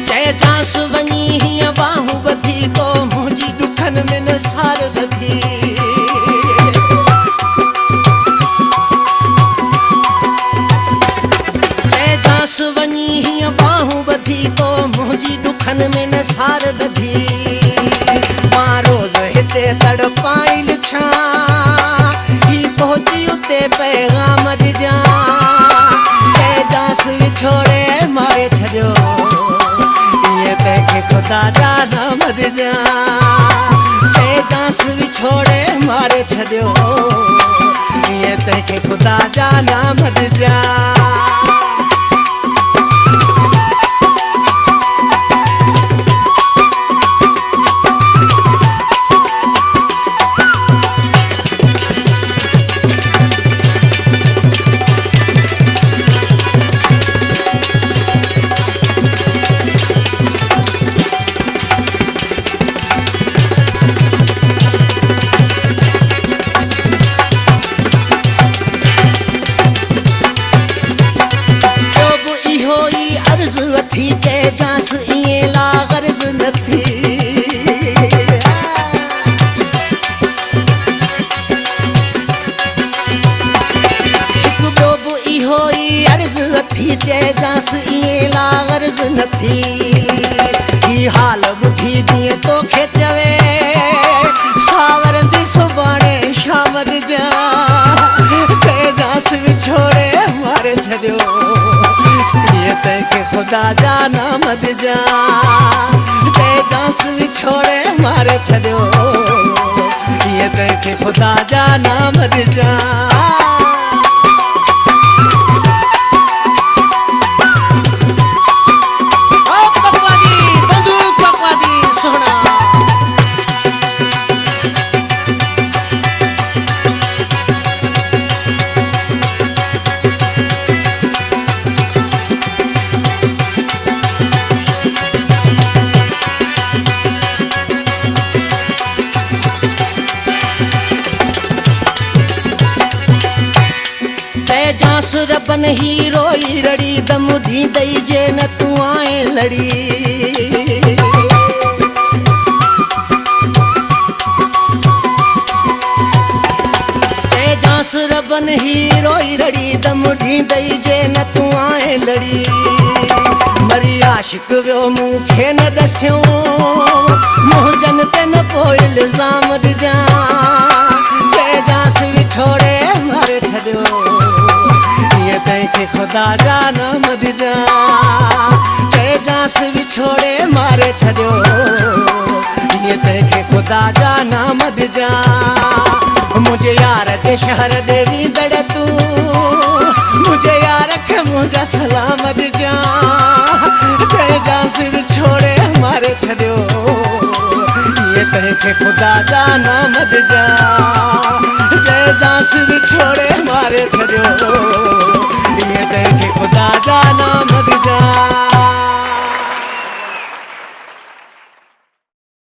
चए जांस वञी हीअं बाहूं ॿधी तो मुंहिंजी ॾुखनि में न सार ॿधी। चए जांस वञी हीअं बाहूं ॿधी तो मुंहिंजी ॾुखनि में न सार ॿधी। मां रोज़ हिते तड़पाई लिछां ही पहुची उते पैगाम ॾिजां। चए जांस विछोड़े मारे छॾियो इएं तंहिंखे ख़ुदा जा नाम ॾिजां। चए जांस विछोड़े मारे छॾियो इएं तंहिंखे ख़ुदा जा नाम ॾिजां। चए जांस इएं लाग़र्ज़ न थी। हिकु ॿियो बि इहो ई अर्ज़ु अथी चए जांस इएं लाग़र्ज़ न थी। ही हाल ॿुधी जीअं तोखे चवे सावरंदी सुभाणे शाम ॾिजां। चए जांस विछोड़े मारे छॾियो तंहिंखे ख़ुदा जा नाम ॾिजां। चए जांस विछोड़े मारे छॾियो इएं तंहिंखे ख़ुदा जा नाम ॾिजां। जांस रबन ही रोई रड़ी दम ॾींदई जे न तूं आएं लड़ी। चए जांस रबन ही रोई रड़ी दम ॾींदई जे न तूं आएं लड़ी। मरी आशिक वियो मूंखे न ॾसियो मुंहिंजनि ते न पोइ इल्ज़ाम ॾिजां। चए जांस विछोड़े मारे छॾियो तंहिंखे ख़ुदा जा नाम ॾिजां। चए जांस विछोड़े मारे छॾियो इएं तंहिंखे ख़ुदा जा नाम ॾिजां। मुंहिंजे यार जे शहर ॾे वींदड़ तूं मुंहिंजे यार खे मुंहिंजा सलाम ॾिजां। चए जांस विछोड़े मारे छॾियो इएं तंहिंखे ख़ुदा जा नाम ॾिजां। चए जांस विछोड़े मारे छॾियो